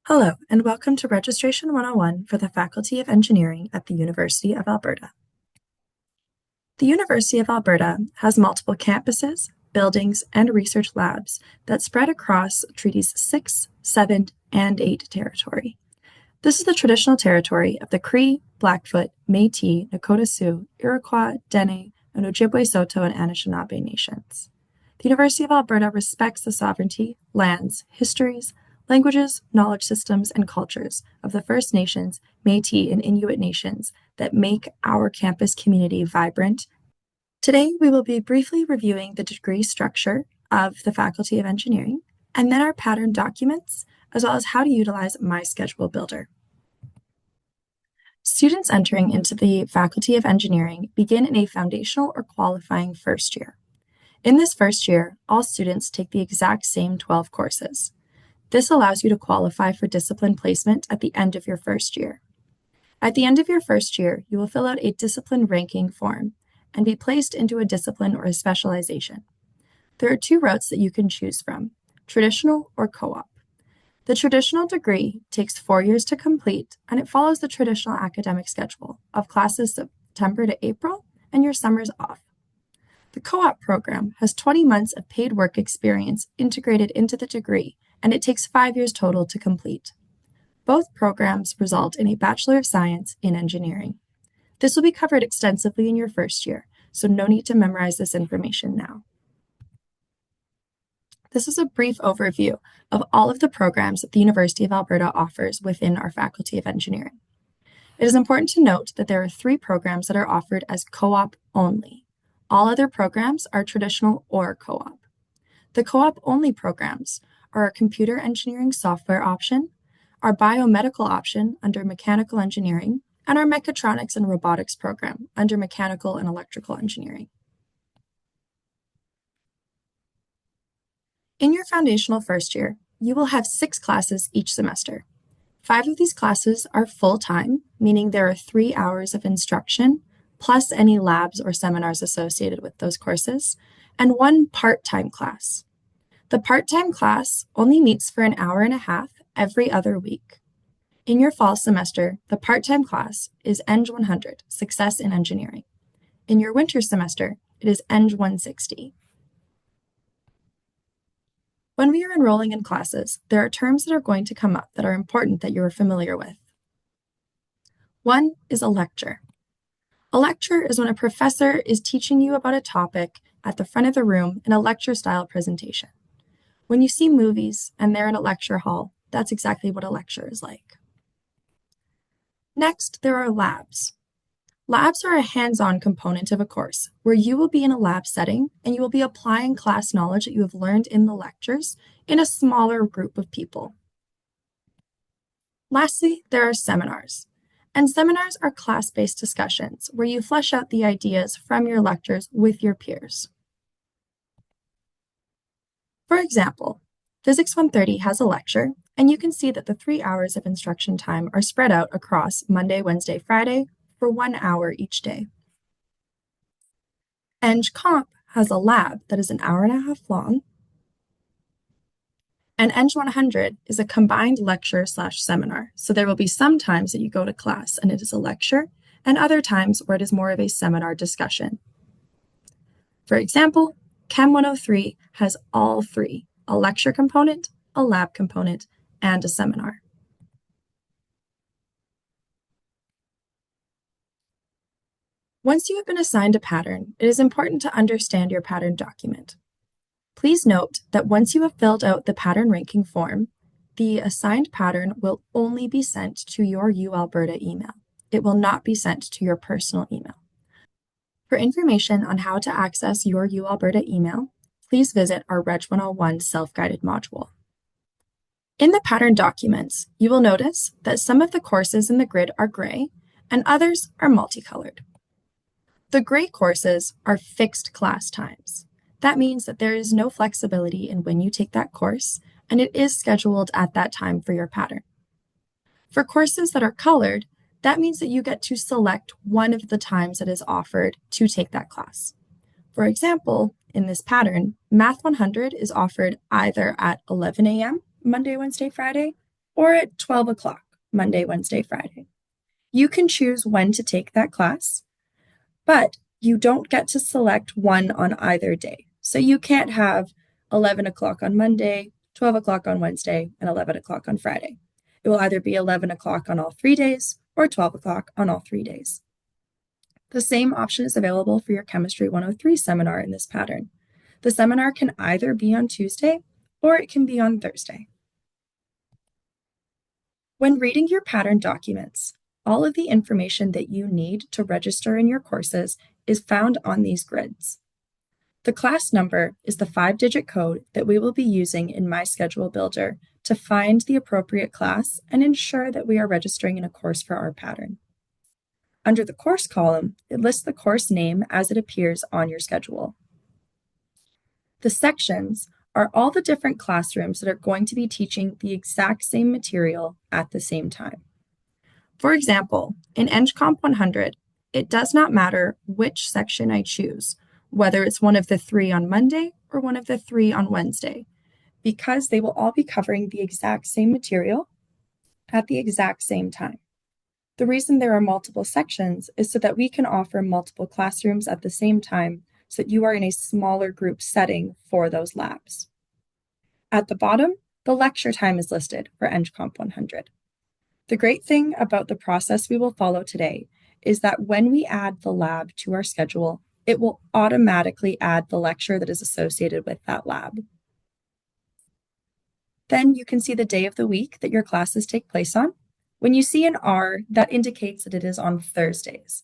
Hello, and welcome to Registration 101 for the Faculty of Engineering at the University of Alberta. The University of Alberta has multiple campuses, buildings, and research labs that spread across Treaties 6, 7, and 8 territory. This is the traditional territory of the Cree, Blackfoot, Métis, Nakota Sioux, Iroquois, Dene, and Ojibwe Saulteaux and Anishinaabe nations. The University of Alberta respects the sovereignty, lands, histories, languages, knowledge systems, and cultures of the First Nations, Métis, and Inuit nations that make our campus community vibrant. Today, we will be briefly reviewing the degree structure of the Faculty of Engineering, and then our pattern documents, as well as how to utilize My Schedule Builder. Students entering into the Faculty of Engineering begin in a foundational or qualifying first year. In this first year, all students take the exact same 12 courses. This allows you to qualify for discipline placement at the end of your first year. At the end of your first year, you will fill out a discipline ranking form and be placed into a discipline or a specialization. There are two routes that you can choose from, traditional or co-op. The traditional degree takes 4 years to complete, and it follows the traditional academic schedule of classes September to April and your summers off. The co-op program has 20 months of paid work experience integrated into the degree, and it takes 5 years total to complete. Both programs result in a Bachelor of Science in Engineering. This will be covered extensively in your first year, so no need to memorize this information now. This is a brief overview of all of the programs that the University of Alberta offers within our Faculty of Engineering. It is important to note that there are 3 programs that are offered as co-op only. All other programs are traditional or co-op. The co-op only programs are our computer engineering software option, our biomedical option under mechanical engineering, and our mechatronics and robotics program under mechanical and electrical engineering. In your foundational first year, you will have 6 classes each semester. 5 of these classes are full-time, meaning there are 3 hours of instruction, plus any labs or seminars associated with those courses, and 1 part-time class. The part-time class only meets for an hour and a half every other week. In your fall semester, the part-time class is Eng 100, Success in Engineering. In your winter semester, it is Eng 160. When we are enrolling in classes, there are terms that are going to come up that are important that you are familiar with. One is a lecture. A lecture is when a professor is teaching you about a topic at the front of the room in a lecture-style presentation. When you see movies and they're in a lecture hall, that's exactly what a lecture is like. Next, there are labs. Labs are a hands-on component of a course where you will be in a lab setting and you will be applying class knowledge that you have learned in the lectures in a smaller group of people. Lastly, there are seminars. And seminars are class-based discussions where you flesh out the ideas from your lectures with your peers. For example, Physics 130 has a lecture, and you can see that the 3 hours of instruction time are spread out across Monday, Wednesday, Friday for 1 hour each day. Eng Comp has a lab that is an hour and a half long, and Eng 100 is a combined lecture/seminar. So there will be some times that you go to class and it is a lecture, and other times where it is more of a seminar discussion. For example, Chem 103 has all 3, a lecture component, a lab component, and a seminar. Once you have been assigned a pattern, it is important to understand your pattern document. Please note that once you have filled out the pattern ranking form, the assigned pattern will only be sent to your UAlberta email. It will not be sent to your personal email. For information on how to access your UAlberta email, please visit our Reg 101 self-guided module. In the pattern documents, you will notice that some of the courses in the grid are gray and others are multicolored. The gray courses are fixed class times. That means that there is no flexibility in when you take that course, and it is scheduled at that time for your pattern. For courses that are colored, that means that you get to select one of the times that is offered to take that class. For example, in this pattern, Math 100 is offered either at 11 a.m. Monday, Wednesday, Friday, or at 12 o'clock, Monday, Wednesday, Friday. You can choose when to take that class, but you don't get to select one on either day. So you can't have 11 o'clock on Monday, 12 o'clock on Wednesday, and 11 o'clock on Friday. It will either be 11 o'clock on all 3 days or 12 o'clock on all 3 days. The same option is available for your Chemistry 103 seminar in this pattern. The seminar can either be on Tuesday or it can be on Thursday. When reading your pattern documents, all of the information that you need to register in your courses is found on these grids. The class number is the 5-digit code that we will be using in My Schedule Builder to find the appropriate class and ensure that we are registering in a course for our pattern. Under the course column, it lists the course name as it appears on your schedule. The sections are all the different classrooms that are going to be teaching the exact same material at the same time. For example, in EngComp 100, it does not matter which section I choose, whether it's one of the 3 on Monday or one of the 3 on Wednesday, because they will all be covering the exact same material at the exact same time. The reason there are multiple sections is so that we can offer multiple classrooms at the same time so that you are in a smaller group setting for those labs. At the bottom, the lecture time is listed for EngComp 100. The great thing about the process we will follow today is that when we add the lab to our schedule, it will automatically add the lecture that is associated with that lab. Then you can see the day of the week that your classes take place on. When you see an R, that indicates that it is on Thursdays.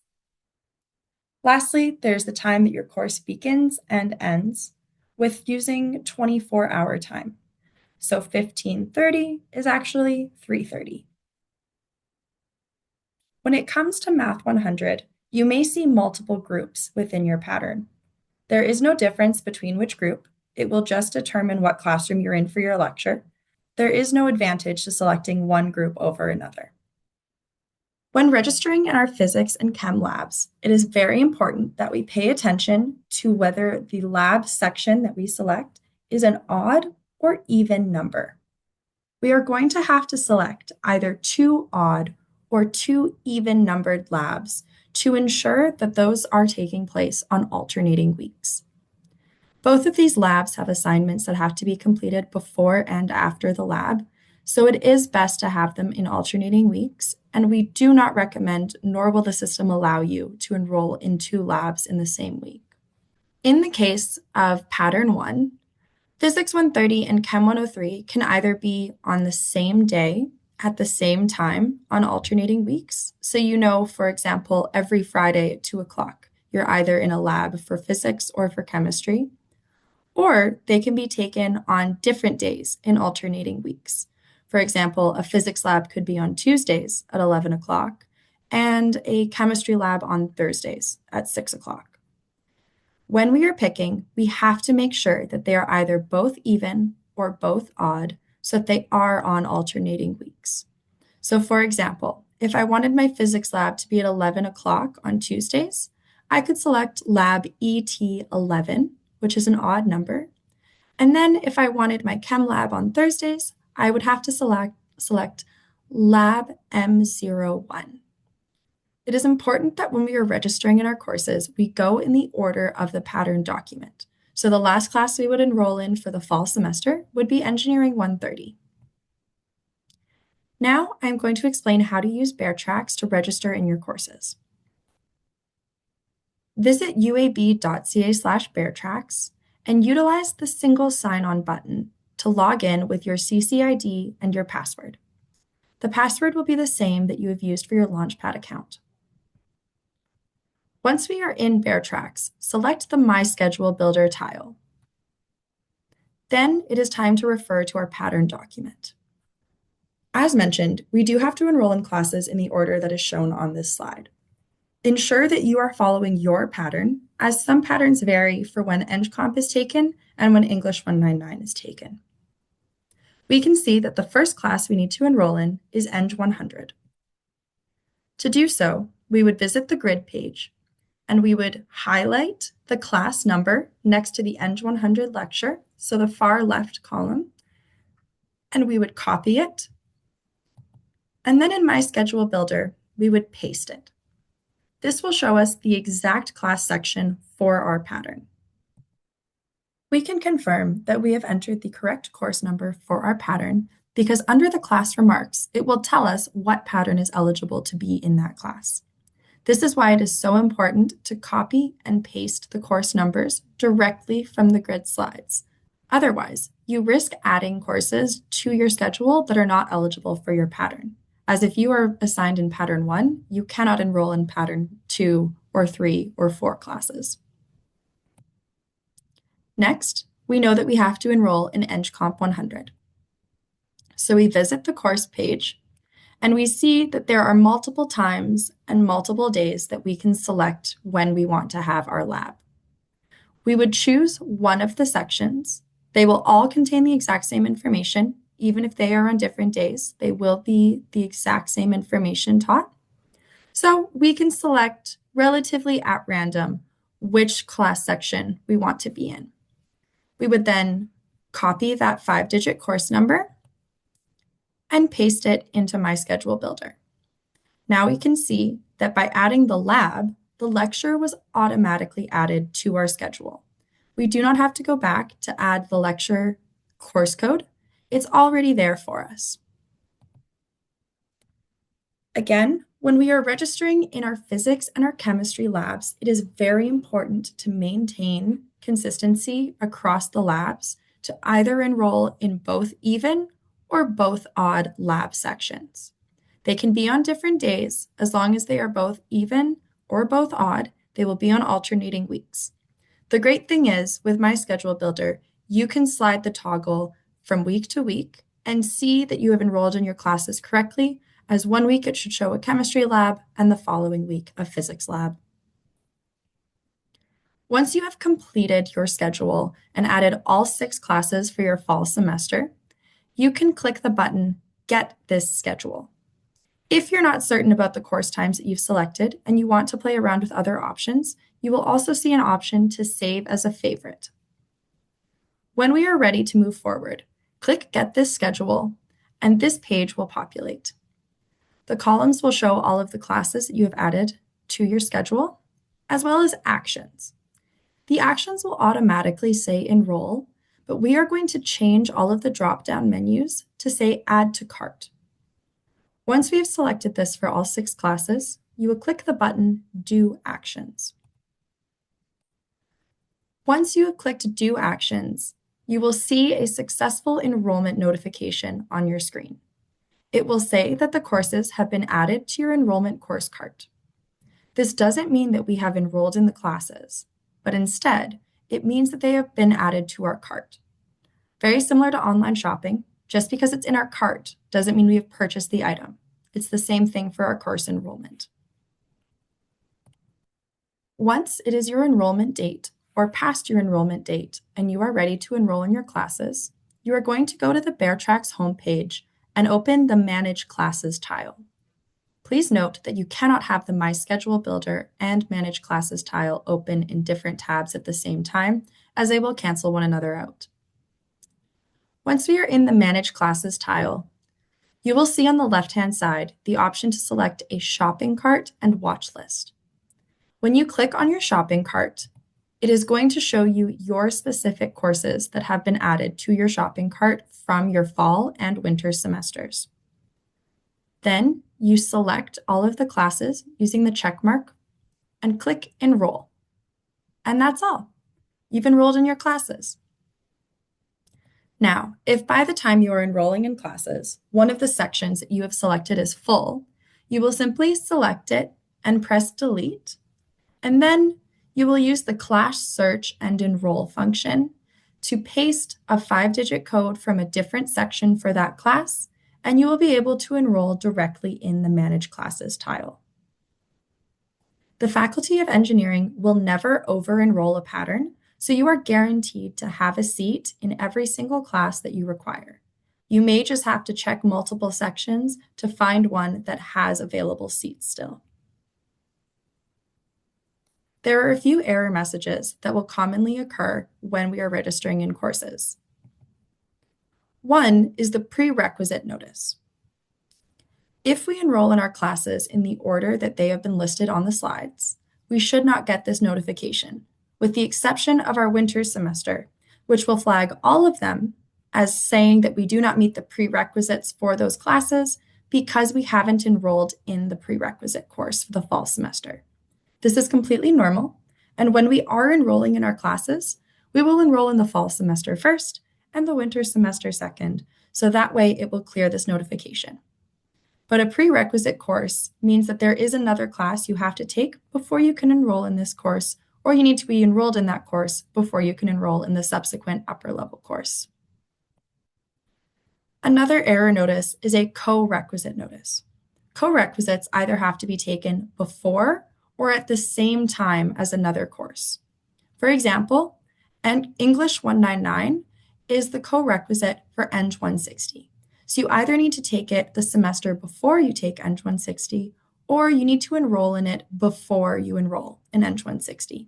Lastly, there's the time that your course begins and ends with using 24-hour time. So 15:30 is actually 3:30. When it comes to Math 100, you may see multiple groups within your pattern. There is no difference between which group. It will just determine what classroom you're in for your lecture. There is no advantage to selecting one group over another. When registering in our physics and chem labs, it is very important that we pay attention to whether the lab section that we select is an odd or even number. We are going to have to select either 2 odd or 2 even numbered labs to ensure that those are taking place on alternating weeks. Both of these labs have assignments that have to be completed before and after the lab, so it is best to have them in alternating weeks, and we do not recommend, nor will the system allow you to enroll in 2 labs in the same week. In the case of Pattern 1, Physics 130 and Chem 103 can either be on the same day at the same time on alternating weeks. So you know, for example, every Friday at 2 o'clock, you're either in a lab for physics or for chemistry, or they can be taken on different days in alternating weeks. For example, a physics lab could be on Tuesdays at 11 o'clock and a chemistry lab on Thursdays at 6 o'clock. When we are picking, we have to make sure that they are either both even or both odd so that they are on alternating weeks. So for example, if I wanted my physics lab to be at 11 o'clock on Tuesdays, I could select lab ET11, which is an odd number. And then if I wanted my chem lab on Thursdays, I would have to select lab M01. It is important that when we are registering in our courses, we go in the order of the pattern document. So the last class we would enroll in for the fall semester would be Engineering 130. Now I'm going to explain how to use Bear Tracks to register in your courses. Visit uab.ca/beartracks and utilize the single sign-on button to log in with your CCID and your password. The password will be the same that you have used for your Launchpad account. Once we are in Bear Tracks, select the My Schedule Builder tile. Then it is time to refer to our pattern document. As mentioned, we do have to enroll in classes in the order that is shown on this slide. Ensure that you are following your pattern, as some patterns vary for when EngComp is taken and when English 199 is taken. We can see that the first class we need to enroll in is Eng 100. To do so, we would visit the grid page, and we would highlight the class number next to the Eng 100 lecture, so the far left column, and we would copy it, And then in My Schedule Builder, we would paste it. This will show us the exact class section for our pattern. We can confirm that we have entered the correct course number for our pattern because under the class remarks, it will tell us what pattern is eligible to be in that class. This is why it is so important to copy and paste the course numbers directly from the grid slides. Otherwise, you risk adding courses to your schedule that are not eligible for your pattern, as if you are assigned in pattern 1, you cannot enroll in pattern 2 or 3 or 4 classes. Next, we know that we have to enroll in EngComp 100. So we visit the course page, and we see that there are multiple times and multiple days that we can select when we want to have our lab. We would choose one of the sections. They will all contain the exact same information. Even if they are on different days, they will be the exact same information taught. So we can select relatively at random which class section we want to be in. We would then copy that 5-digit course number and paste it into My Schedule Builder. Now we can see that by adding the lab, the lecture was automatically added to our schedule. We do not have to go back to add the lecture course code. It's already there for us. Again, when we are registering in our physics and our chemistry labs, it is very important to maintain consistency across the labs to either enroll in both even or both odd lab sections. They can be on different days. As long as they are both even or both odd, they will be on alternating weeks. The great thing is, with My Schedule Builder, you can slide the toggle from week to week and see that you have enrolled in your classes correctly, as one week it should show a chemistry lab and the following week a physics lab. Once you have completed your schedule and added all 6 classes for your fall semester, you can click the button, Get This Schedule. If you're not certain about the course times that you've selected and you want to play around with other options, you will also see an option to save as a favorite. When we are ready to move forward, click Get This Schedule, and this page will populate. The columns will show all of the classes that you have added to your schedule, as well as actions. The actions will automatically say enroll, but we are going to change all of the drop-down menus to say add to cart. Once we have selected this for all 6 classes, you will click the button Do Actions. Once you have clicked Do Actions, you will see a successful enrollment notification on your screen. It will say that the courses have been added to your enrollment course cart. This doesn't mean that we have enrolled in the classes, but instead, it means that they have been added to our cart. Very similar to online shopping, just because it's in our cart doesn't mean we have purchased the item. It's the same thing for our course enrollment. Once it is your enrollment date or past your enrollment date and you are ready to enroll in your classes, you are going to go to the BearTracks homepage and open the Manage Classes tile. Please note that you cannot have the My Schedule Builder and Manage Classes tile open in different tabs at the same time, as they will cancel one another out. Once we are in the Manage Classes tile, you will see on the left-hand side the option to select a shopping cart and watch list. When you click on your shopping cart, it is going to show you your specific courses that have been added to your shopping cart from your fall and winter semesters. Then you select all of the classes using the check mark and click Enroll. And that's all. You've enrolled in your classes. Now, if by the time you are enrolling in classes, one of the sections that you have selected is full, you will simply select it and press Delete, and then you will use the class search and enroll function to paste a 5-digit code from a different section for that class, and you will be able to enroll directly in the Manage Classes tile. The Faculty of Engineering will never over-enroll a pattern, so you are guaranteed to have a seat in every single class that you require. You may just have to check multiple sections to find one that has available seats still. There are a few error messages that will commonly occur when we are registering in courses. One is the prerequisite notice. If we enroll in our classes in the order that they have been listed on the slides, we should not get this notification, with the exception of our winter semester, which will flag all of them as saying that we do not meet the prerequisites for those classes because we haven't enrolled in the prerequisite course for the fall semester. This is completely normal, and when we are enrolling in our classes, we will enroll in the fall semester first and the winter semester second, so that way it will clear this notification. But a prerequisite course means that there is another class you have to take before you can enroll in this course, or you need to be enrolled in that course before you can enroll in the subsequent upper level course. Another error notice is a co-requisite notice. Co-requisites either have to be taken before or at the same time as another course. For example, English 199 is the co-requisite for Eng 160. So you either need to take it the semester before you take Eng 160, or you need to enroll in it before you enroll in Eng 160.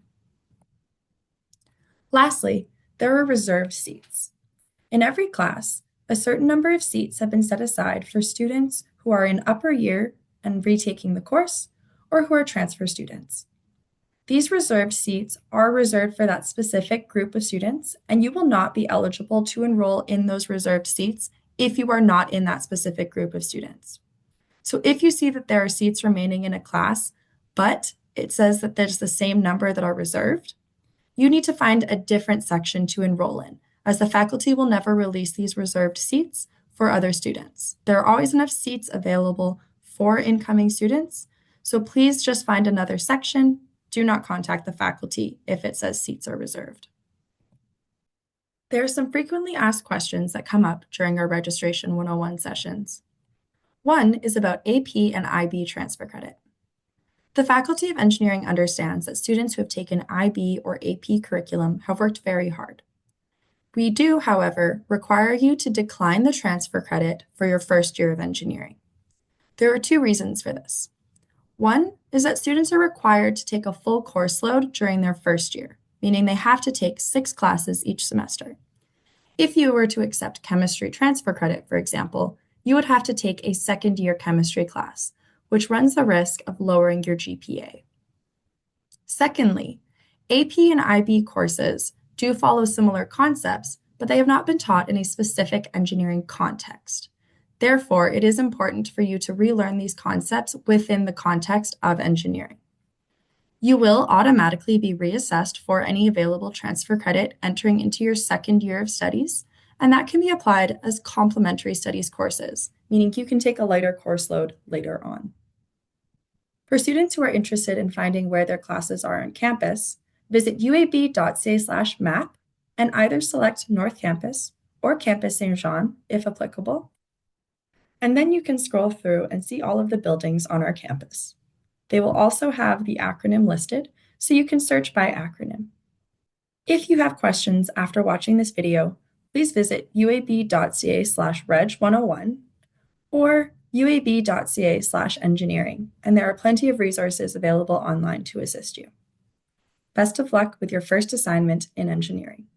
Lastly, there are reserved seats. In every class, a certain number of seats have been set aside for students who are in upper year and retaking the course, or who are transfer students. These reserved seats are reserved for that specific group of students, and you will not be eligible to enroll in those reserved seats if you are not in that specific group of students. So if you see that there are seats remaining in a class, but it says that there's the same number that are reserved, you need to find a different section to enroll in, as the faculty will never release these reserved seats for other students. There are always enough seats available for incoming students, so please just find another section. Do not contact the faculty if it says seats are reserved. There are some frequently asked questions that come up during our Registration 101 sessions. One is about AP and IB transfer credit. The Faculty of Engineering understands that students who have taken IB or AP curriculum have worked very hard. We do, however, require you to decline the transfer credit for your first year of engineering. There are two reasons for this. One is that students are required to take a full course load during their first year, meaning they have to take 6 classes each semester. If you were to accept chemistry transfer credit, for example, you would have to take a second-year chemistry class, which runs the risk of lowering your GPA. Secondly, AP and IB courses do follow similar concepts, but they have not been taught in a specific engineering context. Therefore, it is important for you to relearn these concepts within the context of engineering. You will automatically be reassessed for any available transfer credit entering into your second year of studies, and that can be applied as complementary studies courses, meaning you can take a lighter course load later on. For students who are interested in finding where their classes are on campus, visit uab.ca/map and either select North Campus or Campus Saint Jean, if applicable, and then you can scroll through and see all of the buildings on our campus. They will also have the acronym listed, so you can search by acronym. If you have questions after watching this video, please visit uab.ca/reg101 or uab.ca/engineering, and there are plenty of resources available online to assist you. Best of luck with your first assignment in engineering.